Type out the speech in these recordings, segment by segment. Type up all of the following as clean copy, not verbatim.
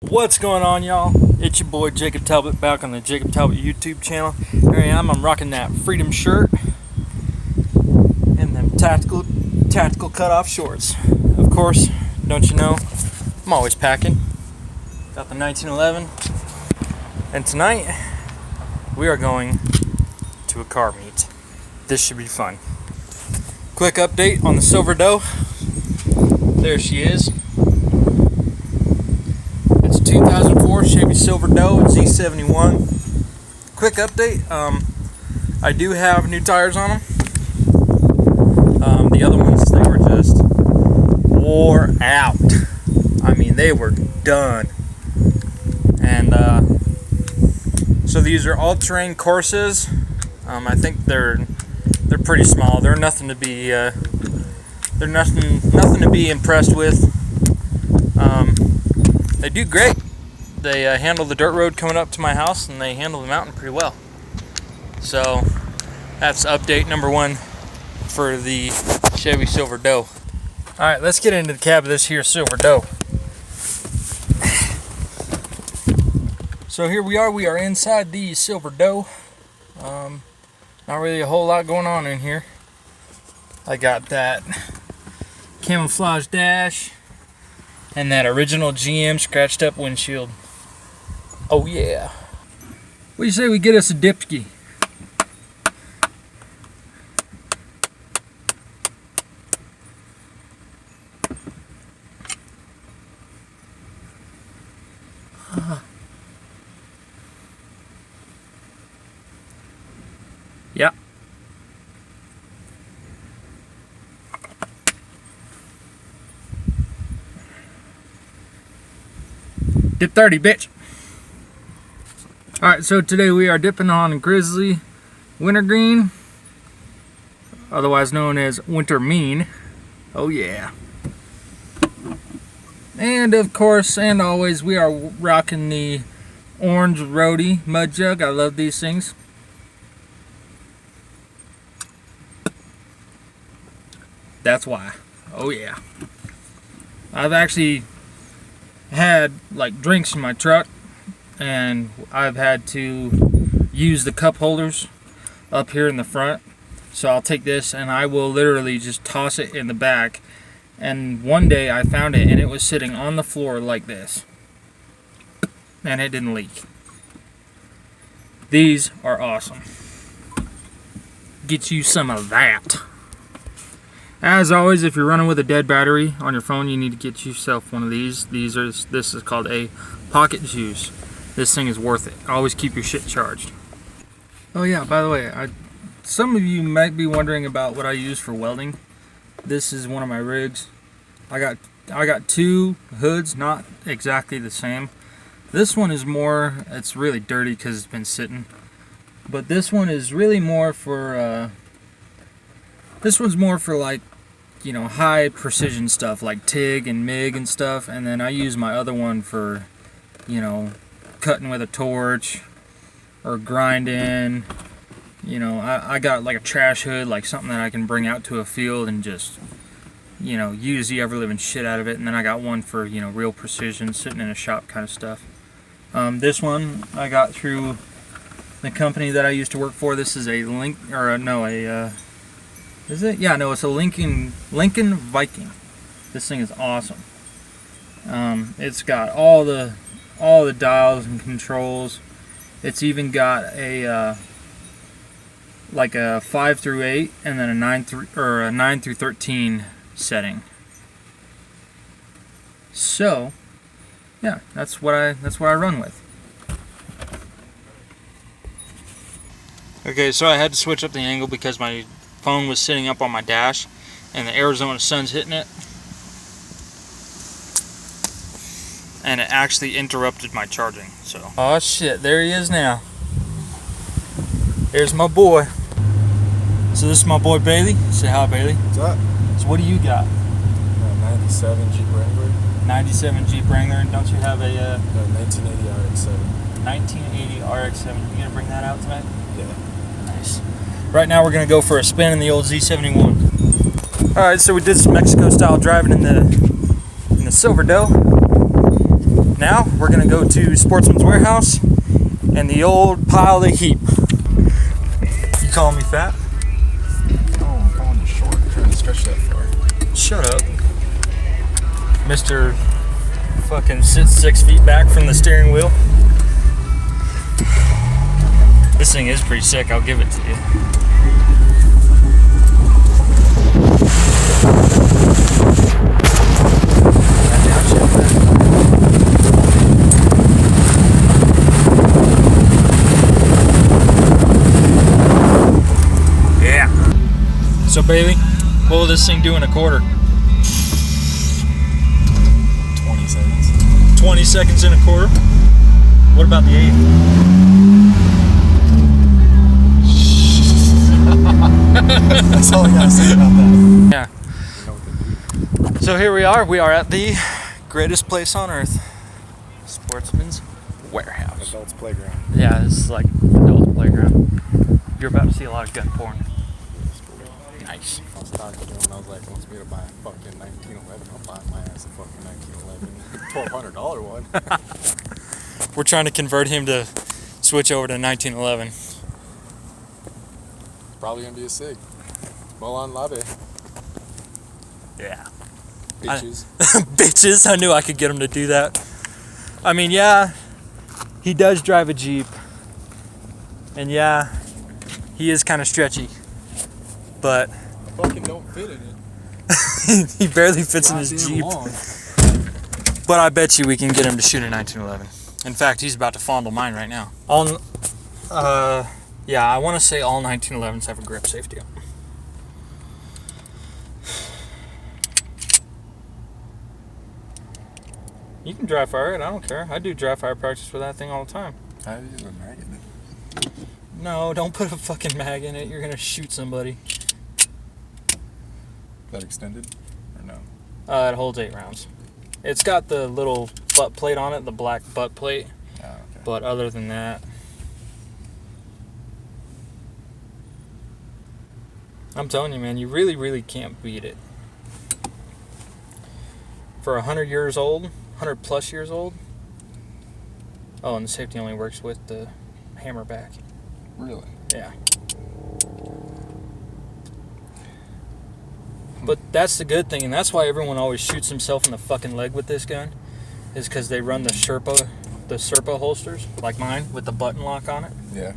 What's going on, y'all? It's your boy Jacob Talbot back on the Jacob Talbot YouTube channel. Here I am. I'm rocking that Freedom shirt and them tactical cutoff shorts. Of course, don't you know, I'm always packing. Got the 1911, and tonight we are going to a car meet. This should be fun. Quick update on the Silver Doe. There she is. It's a 2004 Chevy Silver Doe Z71. Quick update. I do have new tires on them. The other ones, they were just wore out. I mean, they were done. And so these are all-terrain Corsas. I think they're pretty small. They're nothing to be nothing to be impressed with. They do great. They handle the dirt road coming up to my house, and they handle the mountain pretty well. So that's update number one for the Chevy Silver Doe. Alright, let's get into the cab of this here Silver Doe. So here we are inside the Silver Doe. Not really a whole lot going on in here. I got that camouflage dash and that original GM scratched up windshield. Oh yeah. What do you say we get us a dipski? Yeah. Dip 30, bitch. Alright, so today we are dipping on Grizzly Wintergreen, otherwise known as Winter Mean. Oh yeah. And of course, and always, we are rocking the Orange Roadie Mud Jug. I love these things. That's why. Oh yeah. I've actually had like drinks in my truck, and I've had to use the cup holders up here in the front. So I'll take this and I will literally just toss it in the back. And one day I found it and it was sitting on the floor like this, and it didn't leak. These are awesome. Get you some of that. As always, if you're running with a dead battery on your phone, you need to get yourself one of these. This is called a pocket juice. This thing is worth it. Always keep your shit charged. Oh yeah, by the way, some of you might be wondering about what I use for welding. This is one of my rigs. I got two hoods, not exactly the same. This one is more, it's really dirty because it's been sitting. But this one is really more for this one's more for, like, you know, high precision stuff like TIG and MIG and stuff. And then I use my other one for, you know, cutting with a torch or grinding. You know, I got like a trash hood, like something that I can bring out to a field and just, you know, use the ever-living shit out of it. And then I got one for, you know, real precision, sitting in a shop kind of stuff. This one I got through the company that I used to work for. This is a is it? Yeah, no, it's a Lincoln Viking. This thing is awesome. It's got all the dials and controls. It's even got a like a 5 through 8 and then a 9 through 13 setting. So, yeah, that's what I run with. Okay, so I had to switch up the angle because my phone was sitting up on my dash and the Arizona sun's hitting it, and it actually interrupted my charging. So, oh shit, there he is now. There's my boy. So this is my boy Bailey. Say hi, Bailey. What's up? So what do you got? 97 Jeep Wrangler. 97 Jeep Wrangler. Don't you have a 1980 RX7. 1980 RX7? You gonna bring that out tonight? Yeah. Nice. Right now we're gonna go for a spin in the old Z71. All right, so we did some Mexico style driving in the Silver Doe. Now we're gonna go to Sportsman's Warehouse and the old pile of heap. You calling me fat? No, I'm calling you short. I'm trying to stretch that far. Shut up. Mr. fucking sits 6 feet back from the steering wheel. This thing is pretty sick, I'll give it to you. Yeah. So Bailey, what will this thing do in a quarter? 20 seconds. 20 seconds in a quarter? What about the eighth? That's all I gotta say about that. Yeah. So here we are at the greatest place on earth. Sportsman's Warehouse. Adults playground. Yeah, this is like adult playground. You're about to see a lot of gun porn. Nice. I was talking to him and I was like, he wants me to buy a fucking 1911. I'll buy my ass a fucking 1911. $1,200 one. We're trying to convert him to switch over to 1911. Probably gonna be a SIG. Well on lobby. Yeah. Bitches. Bitches, I knew I could get him to do that. I mean, yeah, he does drive a Jeep. And yeah, he is kind of stretchy. But I fucking don't fit in it. he barely fits in his Goddamn Jeep. long. But I bet you we can get him to shoot a 1911. In fact, he's about to fondle mine right now. Yeah, I want to say all 1911s have a grip safety on. You can dry fire it, I don't care. I do dry fire practice with that thing all the time. I use a mag in it. No, don't put a fucking mag in it. You're gonna shoot somebody. Is that extended? Or no? It holds 8 rounds. It's got the little butt plate on it, the black butt plate. Oh, okay. But other than that, I'm telling you, man, you really, really can't beat it. For 100 years old, 100 plus years old. Oh, and the safety only works with the hammer back. Really? Yeah. But that's the good thing, and that's why everyone always shoots himself in the fucking leg with this gun, is because they run the Sherpa holsters, like mine, with the button lock on it. Yeah.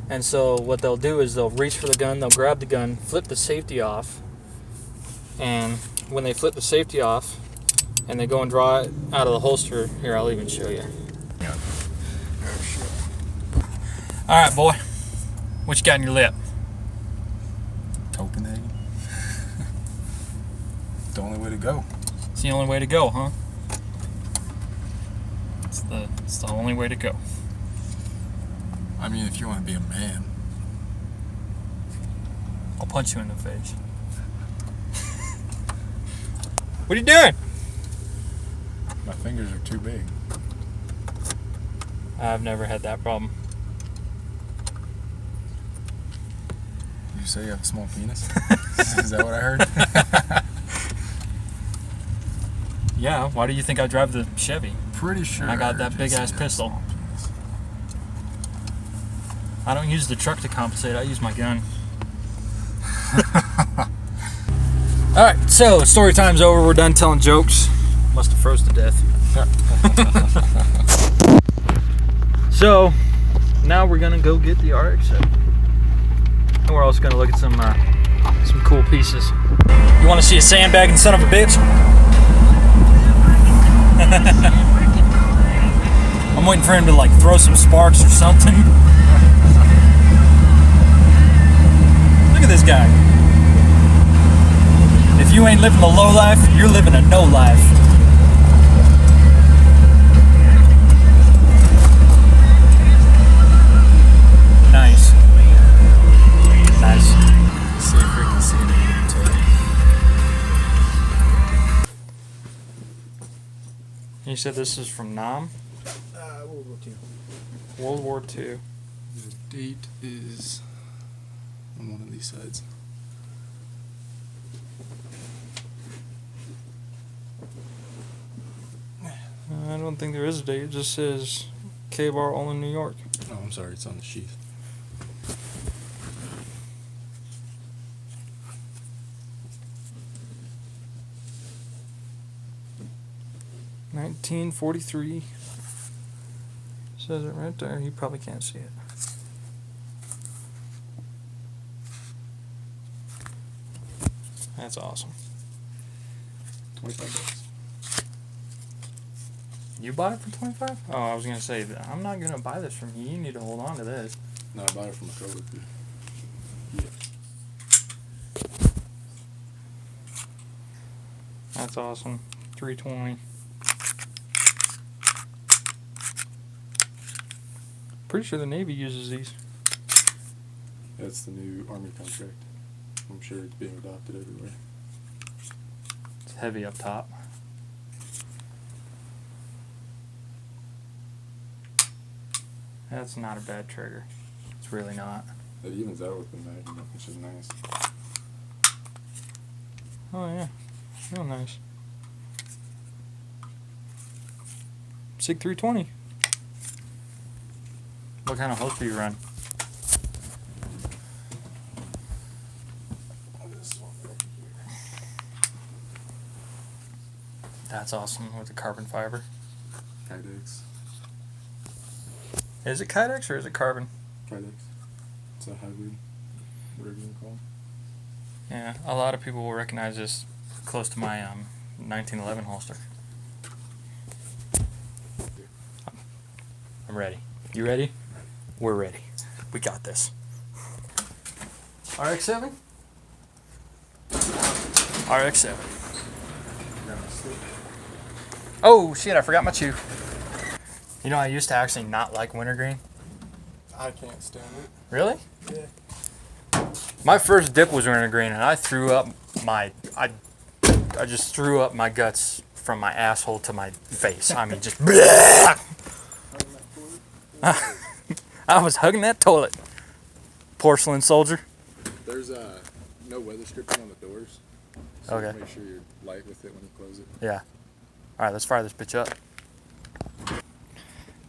And so what they'll do is they'll reach for the gun, they'll grab the gun, flip the safety off, and when they flip the safety off, and they go and draw it out of the holster, here, I'll even show you. Yeah. Oh, shit. All right, boy. What you got in your lip? Copenhagen. The only way to go. It's the only way to go, huh? It's the only way to go. I mean, if you want to be a man. I'll punch you in the face. What are you doing? My fingers are too big. I've never had that problem. You say you have a small penis? Is that what I heard? Yeah, why do you think I drive the Chevy? Pretty sure. I got that heard big you ass say pistol. small penis. I don't use the truck to compensate, I use my gun. Alright, so story time's over, we're done telling jokes. Must have froze to death. So, now we're gonna go get the RX7. And we're also gonna look at some cool pieces. You wanna see a sandbagging son of a bitch? I'm waiting for him to like throw some sparks or something. Look at this guy. If you ain't living the low life, you're living a no life. Nice. Nice. See if we can see anything today. You said this is from Nam? World War II. World War II. The date is on one of these sides. I don't think there is a date. It just says K-Bar all in New York. Oh, I'm sorry. It's on the sheath. $1943. Says it right there. You probably can't see it. That's awesome. $25. You bought it for 25? Oh, I was gonna say I'm not gonna buy this from you. You need to hold on to this. No, I bought it from a coworker. That's awesome. 320. Pretty sure the Navy uses these. That's the new Army contract. I'm sure it's being adopted everywhere. It's heavy up top. That's not a bad trigger. It's really not. It evens out with the Magnum, which is nice. Oh yeah, real nice. SIG 320. What kind of hose do you run? This one right here. That's awesome with the carbon fiber. Kydex. Is it Kydex or is it carbon? Kydex. It's a hybrid. Whatever you call it. Yeah, a lot of people will recognize this close to my 1911 holster. I'm ready. You ready? We're ready. We got this. RX7? RX7. Oh shit, I forgot my chew. You know, I used to actually not like wintergreen. I can't stand it. Really? Yeah. My first dip was wintergreen, and I threw up my... I just threw up my guts from my asshole to my face. I mean, just... I was hugging that toilet. Porcelain soldier. There's no weather stripping on the doors. So Okay. make sure you're light with it when you close it. Yeah. Alright, let's fire this bitch up.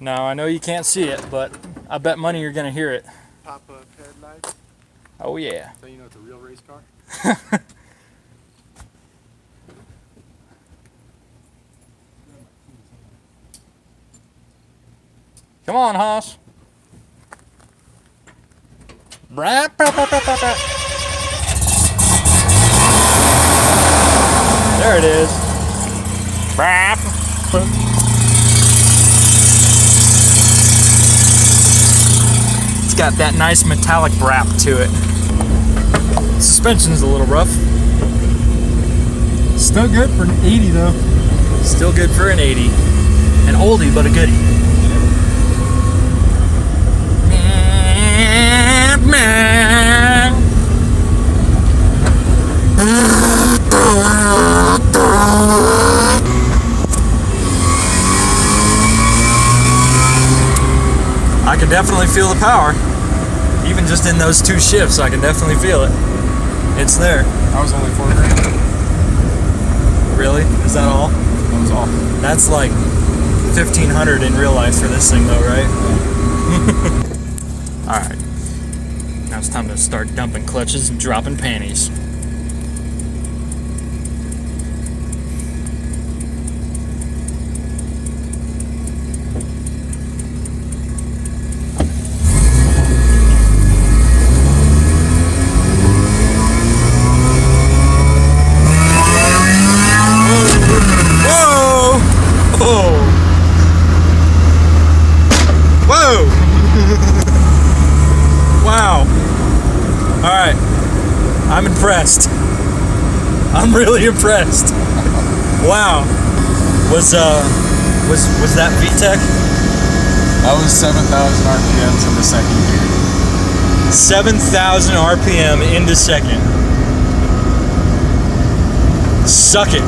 Now, I know you can't see it, but I bet money you're gonna hear it. Pop-up headlights. Oh yeah. So you know it's a real race car? Come on, Haas. Brap, brap, brap, brap, brap, brap. There it is. Brap. It's got that nice metallic brap to it. Suspension's a little rough. Still good for an 80 though. Still good for an 80. An oldie, but a goodie. I can definitely feel the power. Even just in those two shifts, I can definitely feel it. It's there. That was only $4 grand. Really? Is that all? That was all. That's like $1,500 in real life for this thing though, right? Alright. Now it's time to start dumping clutches and dropping panties. Wow. Alright. I'm impressed. I'm really impressed. Wow. Was that VTEC? That was 7,000 RPMs in the second gear. 7,000 RPM into second. Suck it.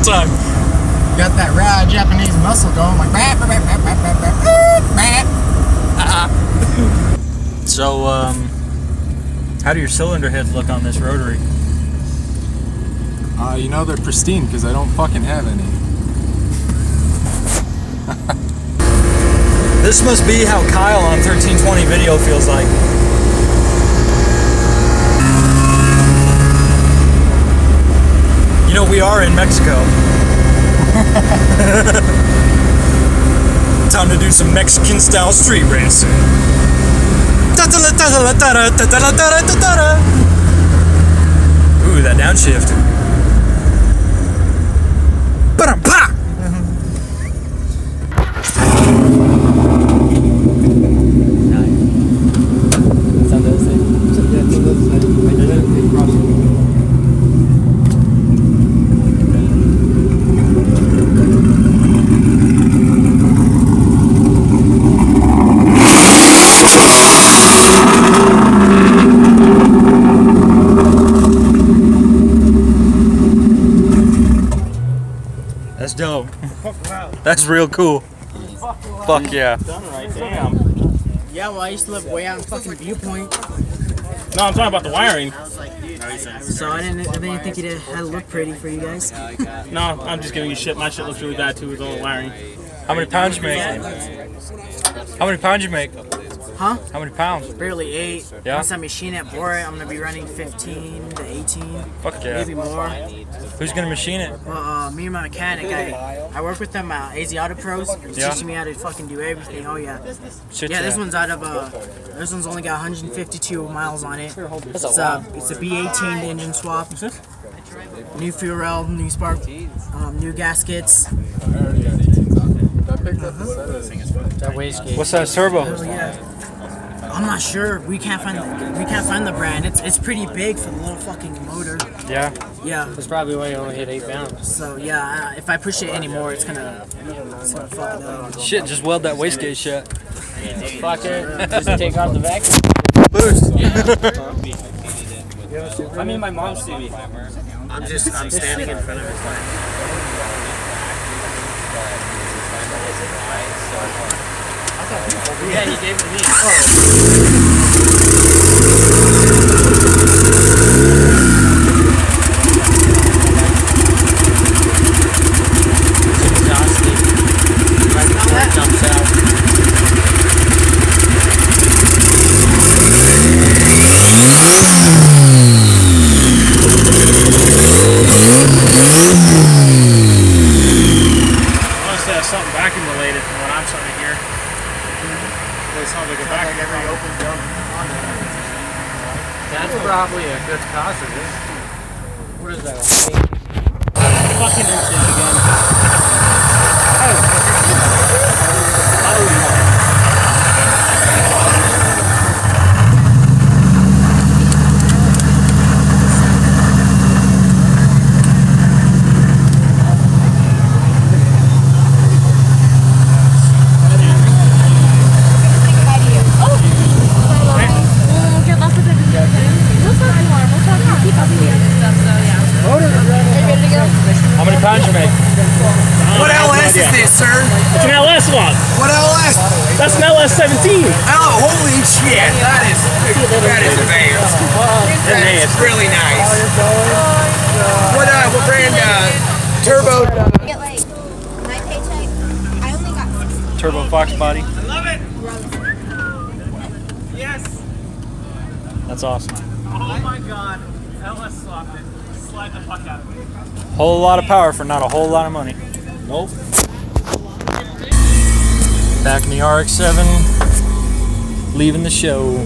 Time. Got that raw Japanese muscle going, like bap, bap, bap, bap, bap, bap, bap. So, how do your cylinder heads look on this rotary? You know they're pristine because I don't fucking have any. This must be how Kyle on 1320 video feels like. You know, we are in Mexico. Time to do some Mexican style street racing. Ooh, that downshift. Ba-dum-pa! That's dope. That's real cool. Fuck yeah. Yeah, well, I used to live way out in fucking Viewpoint. No, I'm talking about the wiring. So I didn't think it had to look pretty for you guys. No, I'm just giving you shit. My shit looks really bad too with all the wiring. How many pounds you make? How many pounds you make? Huh? How many pounds? Barely 8. Yeah? Once I machine it, bore it, I'm gonna be running 15 to 18. Fuck yeah. Maybe more. Who's gonna machine it? Well, me and my mechanic, I work with them at AZ Auto Pros. He's Yeah. teaching me how to fucking do everything. Oh yeah. Shit, Yeah, this one's out of this one's only got 152 miles on it. It's a B18 engine swap. New fuel rail, new spark, new gaskets. What's that turbo? Oh yeah. I'm not sure. We can't find the brand. It's pretty big for the little fucking motor. Yeah. Yeah. That's probably why you only hit 8 pounds. So yeah, if I push it anymore, it's gonna fuck it up. Shit, just weld that wastegate shut. Fuck it. Just take off the vacuum. Boost. I mean, my mom's civic. I'm standing in front of it. Yeah, he gave it to me. Jumps out. Honestly, that's something vacuum related from what I'm starting to hear. It sounds like a vacuum. That's probably a good cause of this. What is that? Fucking instant again. How many pounds you make? What LS is this, sir? It's an LS one. What LS? That's an LS17. Oh, holy shit! That is advanced. That's really nice. What brand? Turbo. Get like my paycheck. I only got 60. Turbo Fox body. Love it. Yes. That's awesome. Oh my god. LS swapped it. Slide the fuck out of me. Whole lot of power for not a whole lot of money. Nope. Back in the RX7, leaving the show.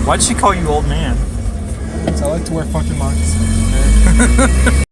Why'd she call you old man? I like to wear funky moccasins.